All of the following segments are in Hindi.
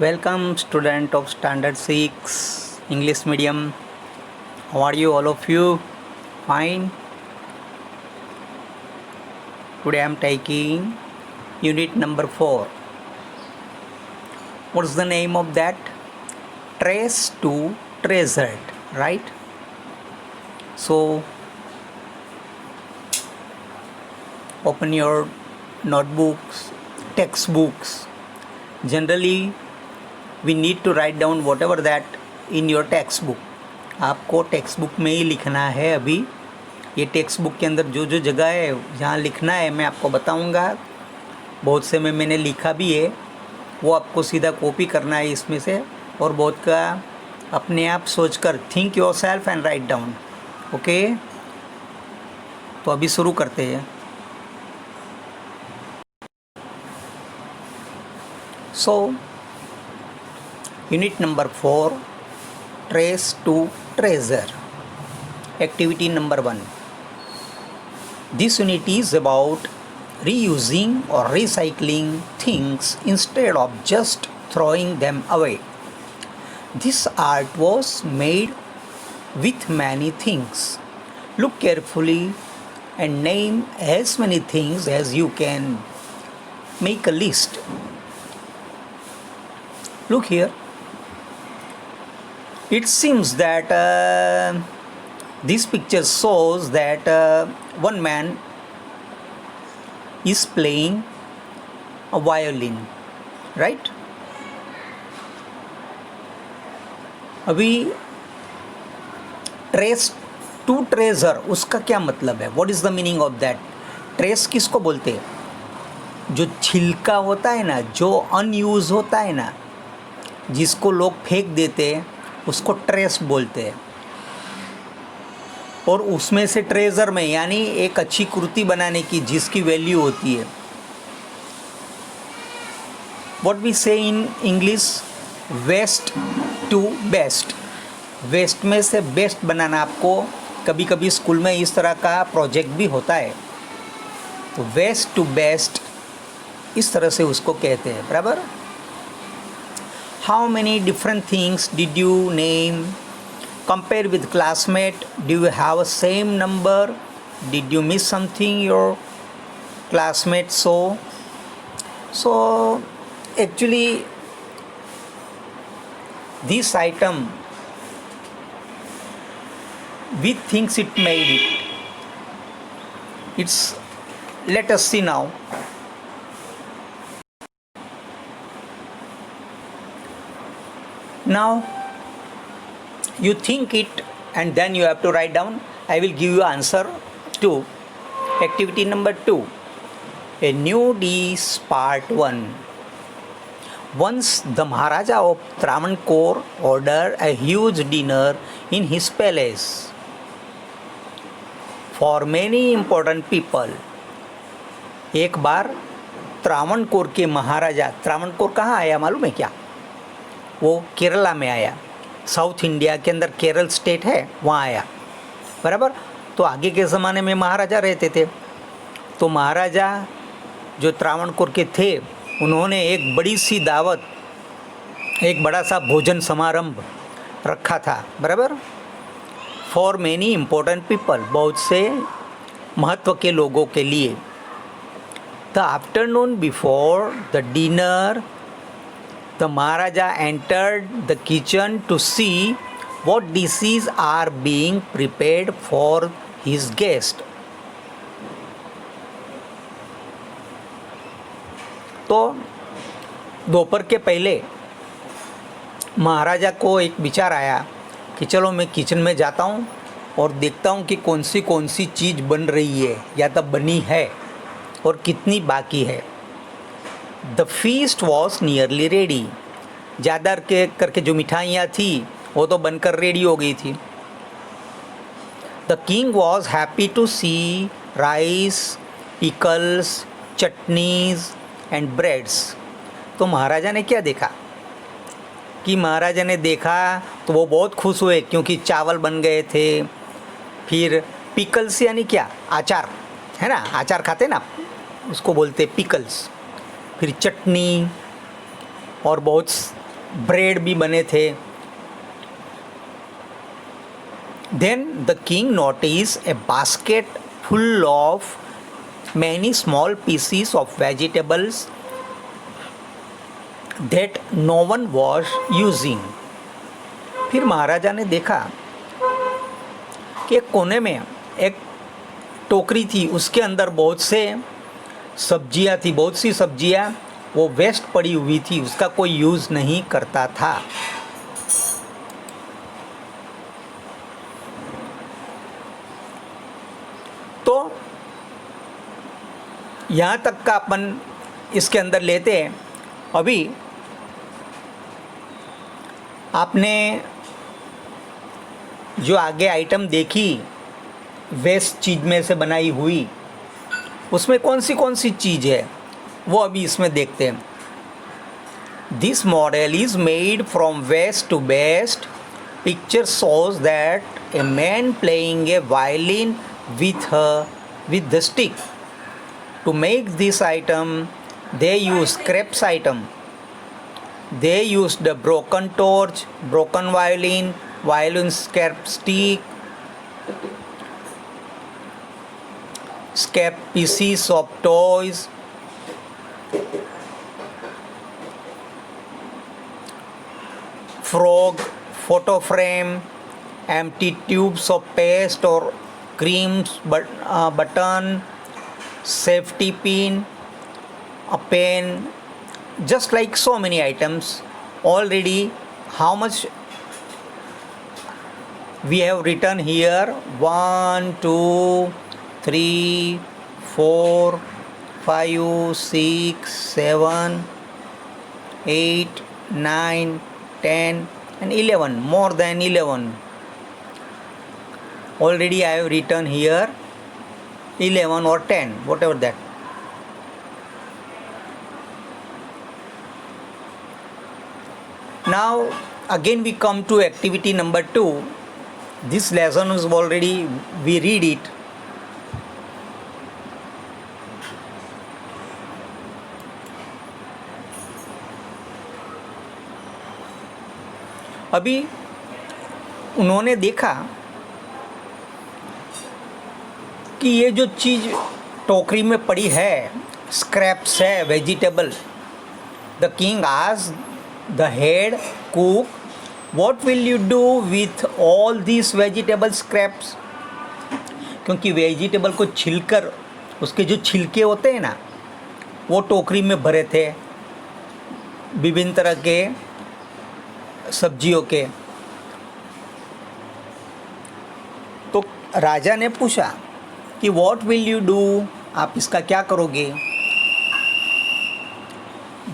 Welcome, student of Standard 6 English medium. How are you, all of you? Fine. Today I am taking unit number 4. What's the name of that? Trace to treasured, right? So open your notebooks, textbooks. Generally we need to write down whatever that in your textbook. आपको टेक्स्ट बुक में ही लिखना है. अभी ये टेक्स्ट बुक के अंदर जो जो जगह है जहाँ लिखना है मैं आपको बताऊंगा. बहुत से में मैंने लिखा भी है, वो आपको सीधा कॉपी करना है इसमें से, और बहुत का अपने आप सोचकर think your self and write down. Okay, तो अभी शुरू करते हैं. सो Unit number 4, Trace to Treasure. Activity number 1. This unit is about reusing or recycling things instead of just throwing them away. This art was made with many things. Look carefully and name as many things as you can. Make a list. Look here. It seems that this picture shows that one man is playing a violin, right? अभी ट्रेस टू ट्रेजर, उसका क्या मतलब है? What is the meaning of that? Trace किसको बोलते हैं? जो छिलका होता है ना, जो अनयूज होता है ना, जिसको लोग फेंक देते हैं, उसको ट्रेस बोलते हैं. और उसमें से ट्रेजर में यानी एक अच्छी कृति बनाने की जिसकी वैल्यू होती है. What we say in English, waste to best. Waste में से बेस्ट बनाना. आपको कभी कभी स्कूल में इस तरह का प्रोजेक्ट भी होता है, तो वेस्ट टू बेस्ट इस तरह से उसको कहते हैं, बराबर. How many different things did you name? Compare with classmate. Do you have a same number? Did you miss something your classmate saw? So actually this item we thinks it made it. It's, let us see now. Now you think it and then you have to write down. I will give you answer to activity number 2. A new dish part 1. Once the Maharaja of Travancore ordered a huge dinner in his palace for many important people. एक बार त्रावणकोर के महाराजा, त्रावणकोर कहाँ आया मालूम है क्या? वो केरला में आया. साउथ इंडिया के अंदर केरल स्टेट है, वहाँ आया, बराबर. तो आगे के ज़माने में महाराजा रहते थे, तो महाराजा जो त्रावणकोर के थे उन्होंने एक बड़ी सी दावत, एक बड़ा सा भोजन समारंभ रखा था, बराबर. फॉर मैनी इम्पोर्टेंट पीपल, बहुत से महत्व के लोगों के लिए. The afternoon before the dinner the Maharaja entered the kitchen to see what dishes are being prepared for his guest. तो दोपहर के पहले महाराजा को एक विचार आया कि चलो मैं किचन में जाता हूँ और देखता हूँ कि कौन सी चीज़ बन रही है या तब बनी है और कितनी बाकी है. The feast was nearly ready. ज़्यादा करके जो मिठाइयाँ थी वो तो बनकर रेडी हो गई थी. The king was happy to see rice, pickles, chutneys and breads. तो महाराजा ने क्या देखा कि महाराजा ने देखा तो वो बहुत खुश हुए, क्योंकि चावल बन गए थे. फिर पिकल्स यानी क्या? अचार है ना, अचार खाते ना, उसको बोलते पिकल्स. फिर चटनी और बहुत ब्रेड भी बने थे। Then the king notice a basket full of many small pieces of vegetables that no one was using. फिर महाराजा ने देखा कि एक कोने में एक टोकरी थी, उसके अंदर बहुत से सब्जियां थी, बहुत सी सब्जियां वो वेस्ट पड़ी हुई थी, उसका कोई यूज़ नहीं करता था। तो यहाँ तक का अपन इसके अंदर लेते हैं। अभी आपने जो आगे आइटम देखी वेस्ट चीज़ में से बनाई हुई, उसमें कौन सी चीज़ है वो अभी इसमें देखते हैं। This model is made from waste to best. Picture shows that a man playing a violin with the stick. To make this item, they use scraps item. They used a broken torch, broken violin scrap stick, scrap pieces of toys, frog, photo frame, empty tubes of paste or creams, button, safety pin, a pen, just like so many items. Already how much we have written here? 1 2 3 4 5 6 7 8 9 10 and 11, more than 11. Already I have written here 11 or 10, whatever that. Now again we come to activity number 2. This lesson is already, we read it. अभी उन्होंने देखा कि ये जो चीज़ टोकरी में पड़ी है, स्क्रैप्स है, vegetable. The king asked the head cook, what will you do with all this vegetable scraps? क्योंकि वेजिटेबल को छिलकर उसके जो छिलके होते हैं ना, वो टोकरी में भरे थे विभिन्न तरह के सब्जियों के। तो राजा ने पूछा कि व्हाट विल यू डू, आप इसका क्या करोगे?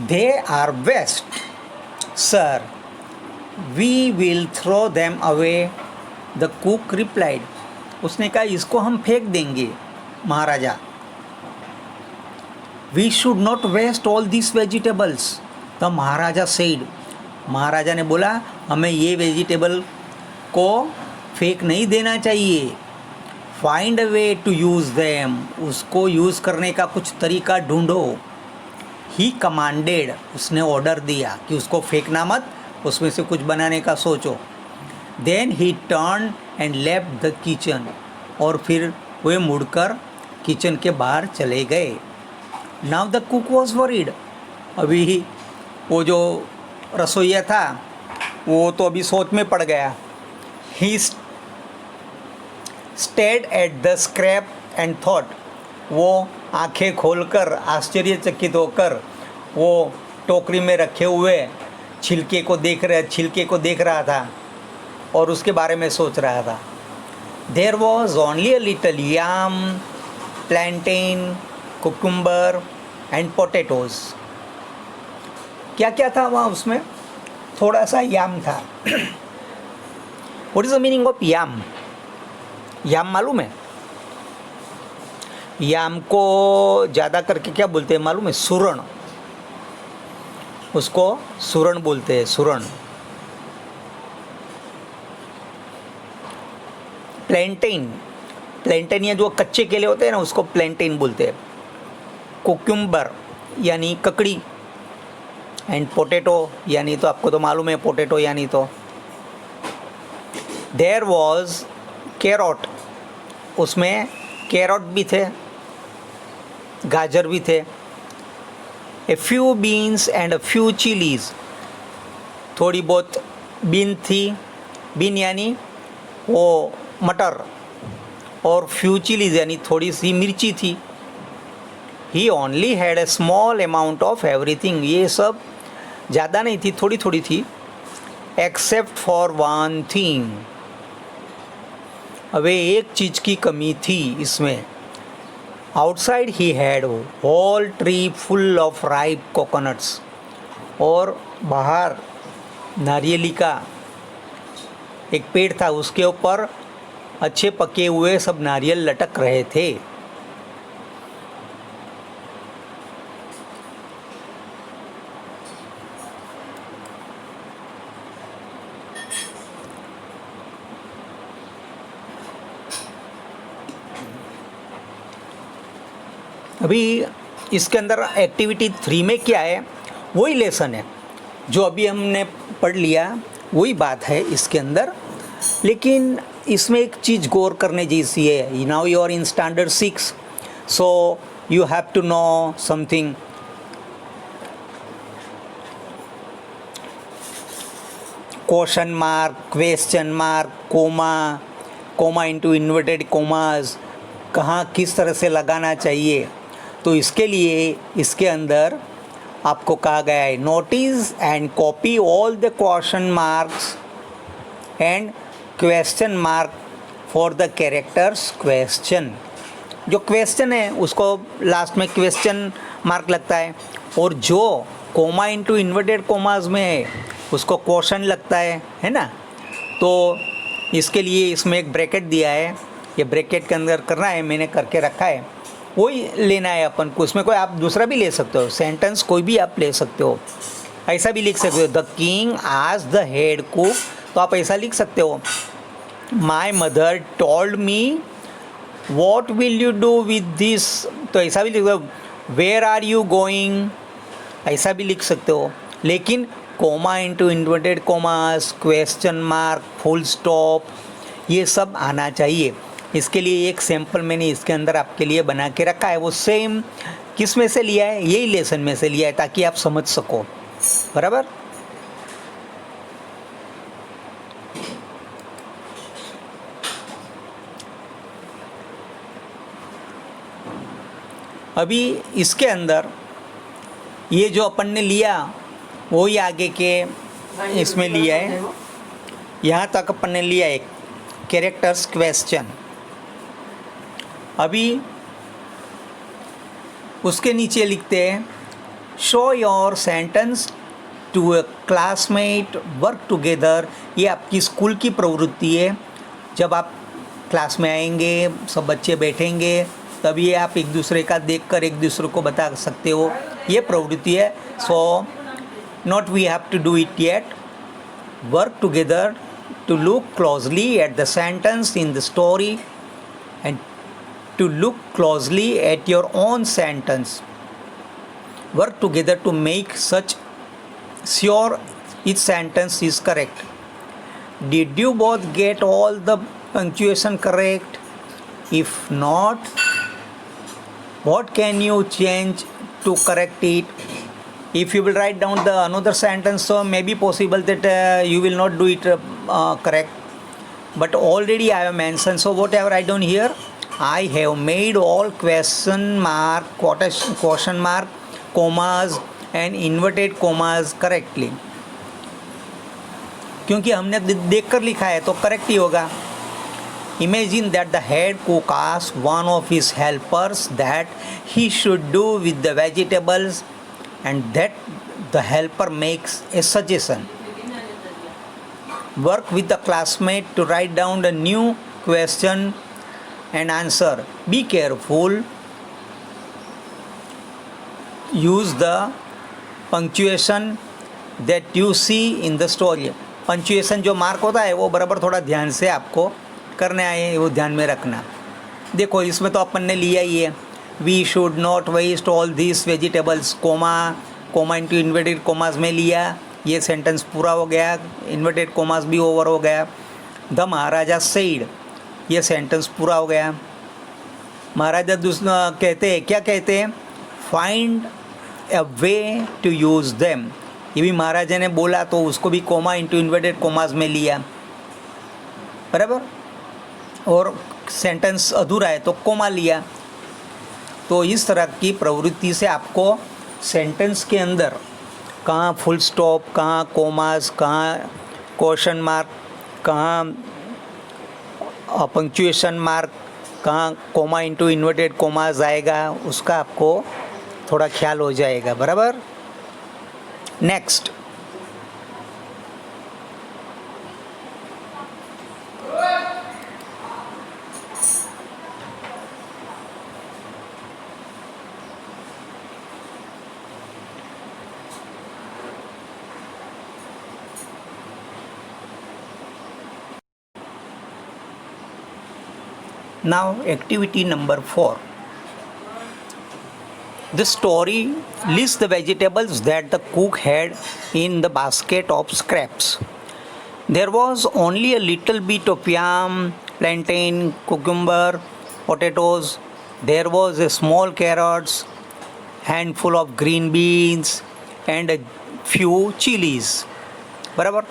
They are waste sir, we will throw them away, the cook replied. उसने कहा इसको हम फेंक देंगे Maharaja. We should not waste all this vegetables, the Maharaja said. Maharaja ने बोला हमें ये वेजिटेबल को फेंक नहीं देना चाहिए। Find a way to use them, उसको यूज़ करने का कुछ तरीका ढूंढो। ही कमांडेड, उसने ऑर्डर दिया कि उसको फेंकना मत, उसमें से कुछ बनाने का सोचो। Then he turn and left the kitchen, और फिर वे मुड़कर किचन के बाहर चले गए। Now the cook was worried, अभी वो जो रसोइया था वो तो अभी सोच में पड़ गया। He stayed at the scrap and thought, वो आंखें खोलकर आश्चर्यचकित होकर वो टोकरी में रखे हुए छिलके को देख रहा था और उसके बारे में सोच रहा था। There was only a little yam, plantain, cucumber and potatoes. क्या क्या था वहाँ उसमें? थोड़ा सा याम था। What is the meaning of yam? Yam मालूम है? याम को ज़्यादा करके क्या बोलते हैं मालूम है? सूरण। उसको सूरण बोलते हैं, सूरण। प्लेंटेन या जो कच्चे केले होते हैं ना, उसको प्लेंटेन बोलते हैं। कुकुम्बर यानी ककड़ी, एंड पोटैटो यानी तो आपको तो मालूम है पोटैटो यानी तो देयर वॉज कैरोट, उसमें कैरोट भी थे, गाजर भी थे। A few beans and a few chillies, थोड़ी बहुत बीन थी, बीन यानी वो मटर, और फ्यू चिलीज़ यानी थोड़ी सी मिर्ची थी। He only had a small amount of everything, ये सब ज़्यादा नहीं थी, थोड़ी थोड़ी थी। एक्सेप्ट फॉर वन थिंग, अबे एक चीज़ की कमी थी इसमें। Outside he had whole tree full of ripe coconuts, और बाहर नारियली का एक पेड़ था, उसके ऊपर अच्छे पके हुए सब नारियल लटक रहे थे। अभी इसके अंदर एक्टिविटी 3 में क्या है, वही लेसन है जो अभी हमने पढ़ लिया, वही बात है इसके अंदर। लेकिन इसमें एक चीज़ गौर करने जैसी है। Now you are in standard 6, so you have to know something. Question mark, question mark, comma, comma into inverted commas कहाँ किस तरह से लगाना चाहिए। तो इसके लिए इसके अंदर आपको कहा गया है notice and copy all the question marks and question mark for the characters question. जो क्वेश्चन है उसको लास्ट में क्वेश्चन मार्क लगता है, और जो कोमा इंटू इन्वर्टेड कोमास में है उसको क्वेश्चन लगता है ना। तो इसके लिए इसमें एक ब्रैकेट दिया है, ये ब्रैकेट के अंदर करना है, मैंने करके रखा है, वही लेना है अपन को। उसमें कोई आप दूसरा भी ले सकते हो, सेंटेंस कोई भी आप ले सकते हो, ऐसा भी लिख सकते हो। द किंग आज द हेड कुक, तो आप ऐसा लिख सकते हो। My mother told me what will you do with this, तो ऐसा भी लिख सकते हो। वेयर आर यू गोइंग, ऐसा भी लिख सकते हो। लेकिन comma into inverted commas, question mark, full stop, ये सब आना चाहिए। इसके लिए एक सैम्पल मैंने इसके अंदर आपके लिए बना के रखा है। वो सेम किस में से लिया है, यही लेसन में से लिया है, ताकि आप समझ सको। बराबर। अभी इसके अंदर ये जो अपन ने लिया वही आगे के इसमें लिया है। यहाँ तक अपन ने लिया एक कैरेक्टर्स क्वेश्चन। अभी उसके नीचे लिखते हैं show your sentence to a classmate work together. ये आपकी स्कूल की प्रवृत्ति है। जब आप क्लास में आएंगे, सब बच्चे बैठेंगे, तब ये आप एक दूसरे का देखकर एक दूसरे को बता सकते हो, ये प्रवृत्ति है। So not we have to do it yet. Work together to look closely at the sentence in the story and to look closely at your own sentence. Work together to make such sure each sentence is correct. Did you both get all the punctuation correct? If not, what can you change to correct it? If you will write down the another sentence, so maybe possible that you will not do it correct. But already I have mentioned. So what I have write down here, I have made all question mark, question mark, commas and inverted commas correctly. क्योंकि हमने देख कर लिखा है तो करेक्ट ही होगा. Imagine that the head cook asked one of his helpers that he should do with the vegetables, and that the helper makes a suggestion. Work with the classmate to write down the new question and answer. Be careful. Use the punctuation that you see in the story. Punctuation जो मार्क होता है वो बराबर थोड़ा ध्यान से आपको करने आए, वो ध्यान में रखना. देखो इसमें तो अपन ने लिया ही है. We should not waste all these vegetables, comma, comma into inverted commas में लिया, ये सेंटेंस पूरा हो गया, इन्वर्टेड कोमास भी ओवर हो गया। द महाराजा सेड, ये सेंटेंस पूरा हो गया। महाराजा कहते हैं, क्या कहते हैं? Find a way to use them, ये भी महाराजा ने बोला तो उसको भी कोमा इंटू इन्वर्टेड कोमास में लिया, बराबर। और सेंटेंस अधूरा है तो कोमा लिया। तो इस तरह की प्रवृत्ति से आपको सेंटेंस के अंदर कहाँ फुल स्टॉप, कहाँ कोमास, कहाँ क्वेश्चन मार्क, कहाँ पंक्चुएशन मार्क, कहाँ कोमा इंटू इन्वर्टेड कोमास आएगा, उसका आपको थोड़ा ख्याल हो जाएगा, बराबर। Next, now activity number 4. The story lists the vegetables that the cook had in the basket of scraps. There was only a little bit of yam, plantain, cucumber, potatoes. There was a small carrots, handful of green beans, and a few chilies. बराबर.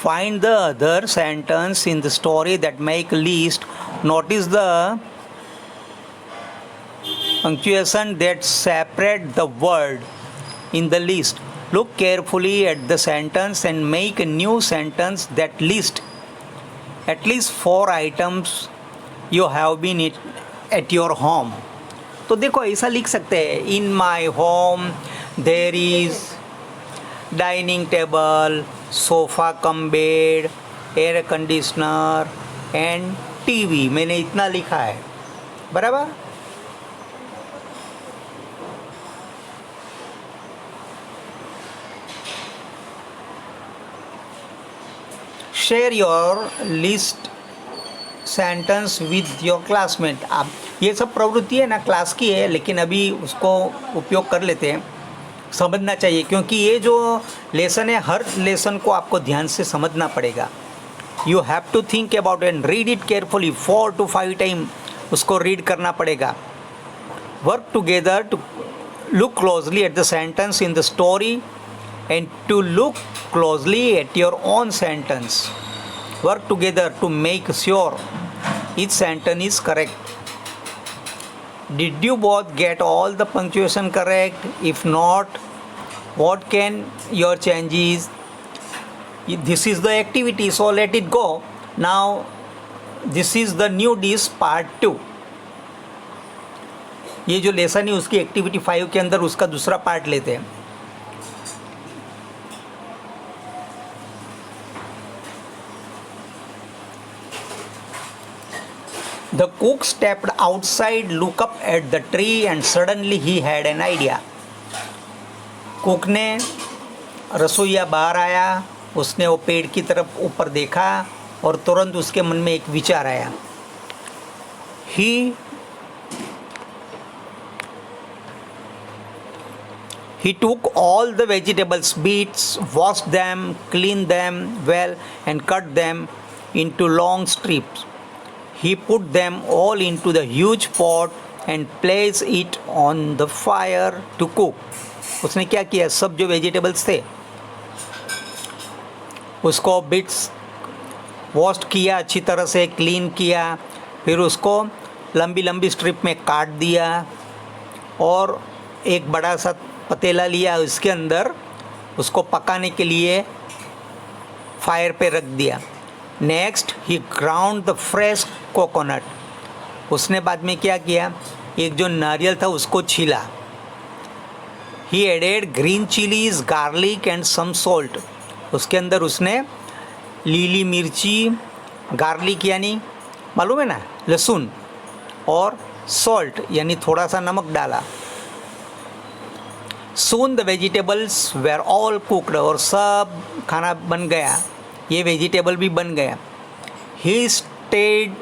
Find the other sentence in the story that make list. Notice the punctuation that separate the word in the list. Look carefully at the sentence and make a new sentence that list at least 4 items you have been at your home. तो देखो ऐसा लिख सकते हैं, in my home there is dining table, sofa cum bed, air conditioner and TV. मैंने इतना लिखा है, बराबर। Share your list sentence with your classmate. आप ये सब प्रवृत्ति है ना, क्लास की है, लेकिन अभी उसको उपयोग कर लेते हैं। समझना चाहिए, क्योंकि ये जो लेसन है, हर लेसन को आपको ध्यान से समझना पड़ेगा। You have to think about and read it carefully 4 to 5 time उसको रीड करना पड़ेगा। Work together to look closely at the sentence in the story and to look closely at your own sentence. Work together to make sure each sentence is correct. Did you both get all the punctuation correct? If not, what can your changes? This is the activity, so let it go. Now this is the new dish part 2. ये जो लेसन है उसकी एक्टिविटी 5 के अंदर उसका दूसरा पार्ट लेते हैं। The cook stepped outside, looked up at the tree, and suddenly he had an idea. Cook ने रसोईया बाहर आया, उसने वो पेड़ की तरफ ऊपर देखा और तुरंत उसके मन में एक विचार आया। He took all the vegetables, beets, washed them, cleaned them well, and cut them into long strips. He put them all into the huge pot and placed it on the fire to cook. उसने क्या किया, सब जो वेजिटेबल्स थे उसको बिट्स वॉश किया, अच्छी तरह से क्लीन किया, फिर उसको लंबी लंबी स्ट्रिप में काट दिया और एक बड़ा सा पतीला लिया, उसके अंदर उसको पकाने के लिए फायर पे रख दिया। Next he ground the fresh coconut. उसने बाद में क्या किया, एक जो नारियल था उसको छीला। He added green chillies, garlic and some salt. उसके अंदर उसने लीली मिर्ची, गार्लिक यानी मालूम है ना लहसुन, और सॉल्ट यानी थोड़ा सा नमक डाला। Soon the vegetables were all cooked, और सब खाना बन गया, ये वेजिटेबल भी बन गया। He stayed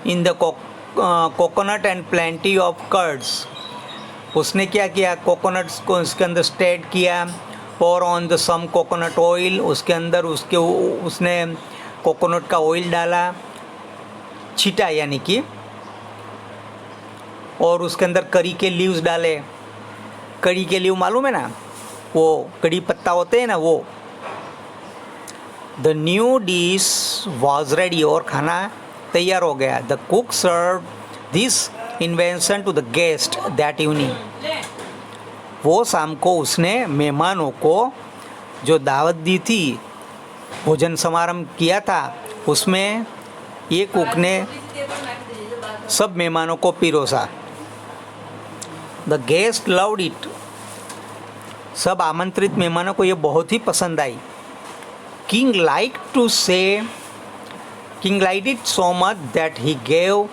in the coconut and plenty of curds. उसने क्या किया, कोकोनट्स को उसके अंदर स्टेट किया, और on the some coconut oil, उसके अंदर उसने कोकोनट का ऑयल डाला, छीटा यानी कि, और उसके अंदर करी के लीव्स डाले। करी के लीव मालूम है ना, वो कड़ी पत्ता होते हैं ना वो। The new dish was ready, और खाना तैयार हो गया। The cook serve this invention to the guest that evening. वो शाम को उसने मेहमानों को जो दावत दी थी, भोजन समारंभ किया था, उसमें ये कुक ने सब मेहमानों को पिरोसा। The guest loved it. सब आमंत्रित मेहमानों को ये बहुत ही पसंद आई। King liked it so much that he gave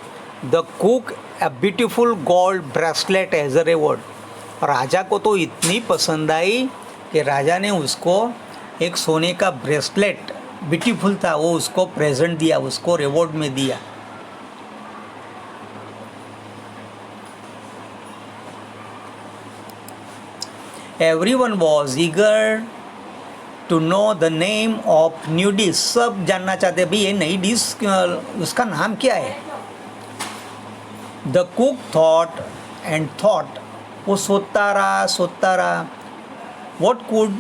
the cook a beautiful gold bracelet as a reward. राजा को तो इतनी पसंद आई कि राजा ने उसको एक सोने का ब्रेसलेट, ब्यूटीफुल था, वो उसको प्रेजेंट दिया, उसको रिवॉर्ड में दिया। Everyone was eager to know the name of new dish। सब जानना चाहते भाई ये नई डिश उसका नाम क्या है। The cook thought and thought। वो सोचता रहा what could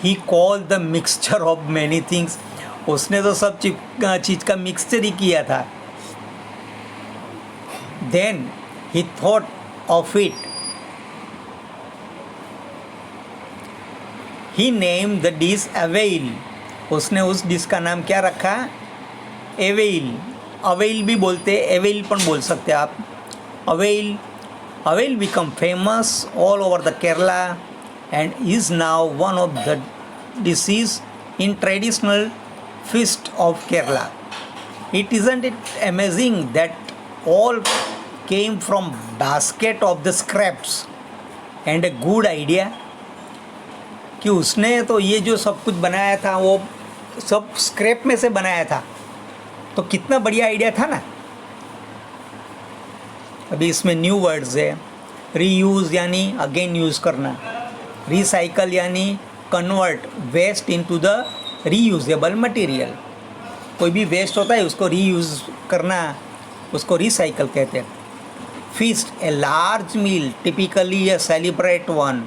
he call the mixture of many things। उसने तो सब चीज़ का मिक्सचर ही किया था। Then he thought of it। He named the dish avail. उसने उस डिश का नाम क्या रखा, एवेल। अवेल भी बोलते, एवेल पण बोल सकते आप। Avail become famous all over the Kerala and is now one of the dishes in traditional feast of Kerala। Isn't it amazing that all came from basket of the scraps and a good idea। कि उसने तो ये जो सब कुछ बनाया था वो सब स्क्रैप में से बनाया था, तो कितना बढ़िया आइडिया था ना। अभी इसमें न्यू वर्ड्स है। रीयूज़ यानी अगेन यूज़ करना, रिसाइकल यानी convert waste into the reusable material. कोई भी वेस्ट होता है उसको रीयूज़ करना, उसको रिसाइकल कहते हैं। Feast a large meal typically a celebrate one.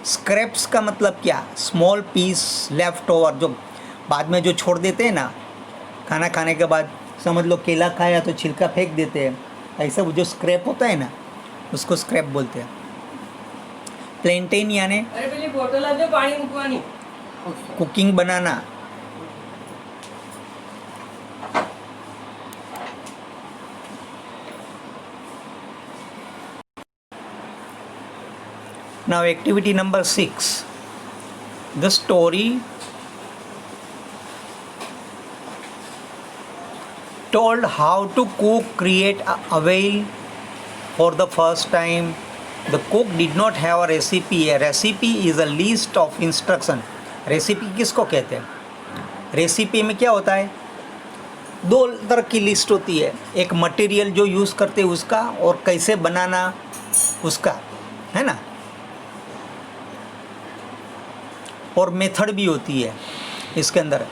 Scraps का मतलब क्या, स्मॉल पीस लेफ्ट ओवर, जो बाद में जो छोड़ देते हैं ना खाना खाने के बाद। समझ लो केला खाया तो छिलका फेंक देते हैं, ऐसा वो जो स्क्रैप होता है ना उसको स्क्रैप बोलते हैं। प्लेंटेन यानी cooking banana. Now activity number 6. The story told how to cook create avail for the first time. The cook did not have a recipe. A recipe is a list of instruction। Recipe किसको कहते हैं? रेसिपी में क्या होता है, दो तरह की लिस्ट होती है। एक मटेरियल जो यूज़ करते हैं उसका, और कैसे बनाना उसका, है ना। और मेथड भी होती है इसके अंदर,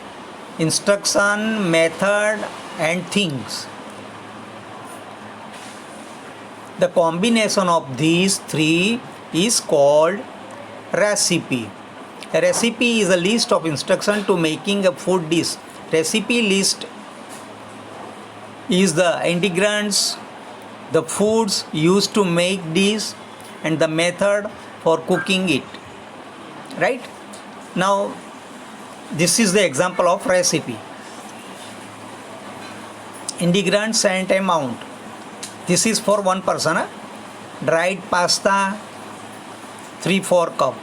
instruction, method and things. The combination of these three is called recipe. Recipe is a list of instruction to making a food dish. Recipe list is the ingredients, the foods used to make dish and the method for cooking it, right? Now this is the example of recipe. Ingredients and amount. This is for one person. Dried pasta 3-4 cup,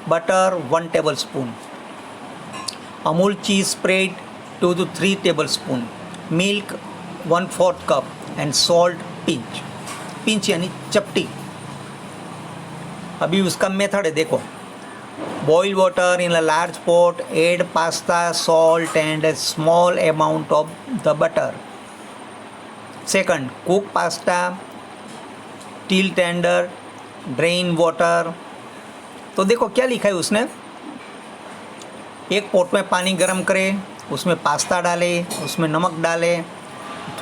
butter 1 tablespoon, Amul cheese spread 2 to 3 tablespoon, milk 1/4 cup and salt pinch। pinch यानी चपटी। अभी उसका मेथड है, देखो। boil water in a large pot, add pasta, salt and a small amount of the butter। Second, cook pasta till tender, drain water. तो देखो क्या लिखा है उसने, एक पॉट में पानी गर्म करे, उसमें पास्ता डाले, उसमें नमक डाले,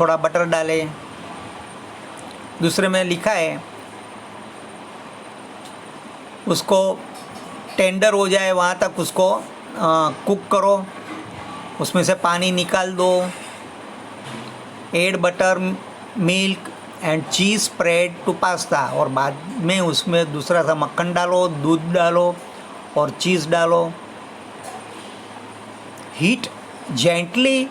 थोड़ा बटर डाले। दूसरे में लिखा है उसको टेंडर हो जाए वहाँ तक उसको कुक करो, उसमें से पानी निकाल दो। Add butter milk and cheese spread to pasta, और बाद में उसमें दूसरा सा मक्खन डालो, दूध डालो और चीज़ डालो। Heat gently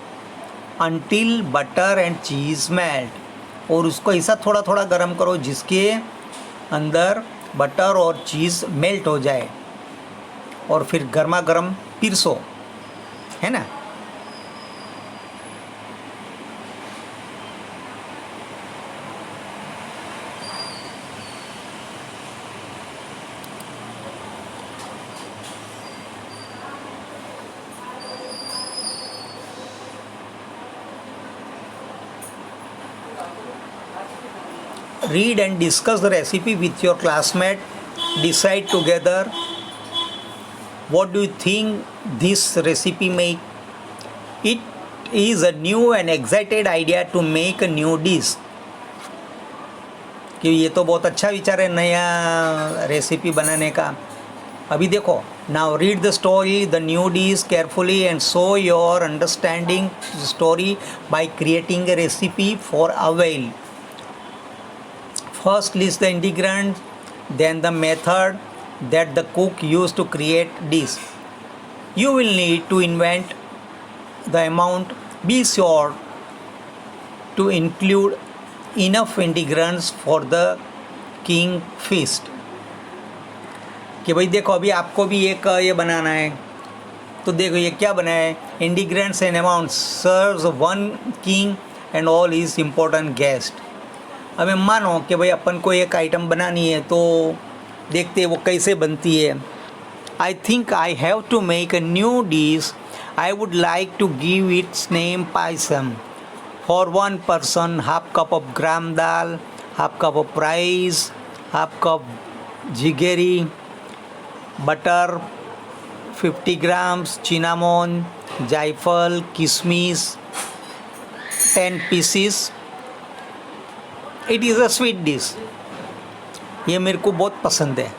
until butter and cheese melt, और उसको ऐसा थोड़ा थोड़ा गर्म करो जिसके अंदर बटर और चीज़ मेल्ट हो जाए, और फिर गर्मा गर्म पिरसो, है ना। Read and discuss the recipe with your classmate. Decide together what do you think this recipe make. It is a new and excited idea to make a new dish. कि ये तो बहुत अच्छा विचार है नया रेसिपी बनाने का। अभी देखो, now read the story the new dish carefully and show your understanding story by creating a recipe for avail. First list the ingredients, then the method that the cook used to create dish. You will need to invent the amount. Be sure to include enough ingredients for the king feast. कि भाई देखो अभी आपको भी एक ये बनाना है, तो देखो ये क्या बना है, ingredients and amount serves one king and all his important guests. हमें मानो कि भाई अपन को एक आइटम बनानी है, तो देखते हैं वो कैसे बनती है। I think I have to make a new dish. I would like to give its name payasam. For one person half cup of gram dal, half cup of rice, half cup jaggery, butter 50 grams, cinnamon, jaiphal, kishmish 10 pieces. It is a sweet dish. ये मेरे को बहुत पसंद है।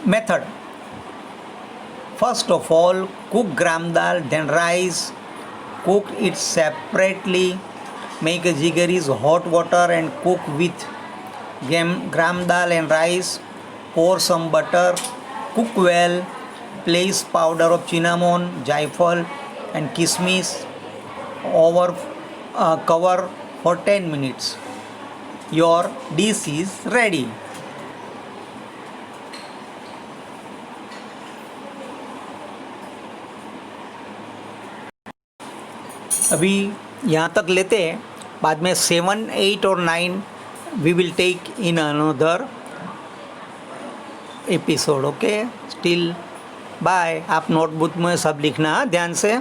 Method, first of all cook gram dal then rice, cook it separately, make jaggeries hot water and cook with gram dal and rice, pour some butter, cook well, place powder of cinnamon, jaifal and kismis over cover for 10 minutes. Your dish is ready. अभी यहाँ तक लेते हैं, बाद में 7, 8 और 9 we will take in another episode. Okay, still bye. आप नोटबुक में सब लिखना ध्यान से।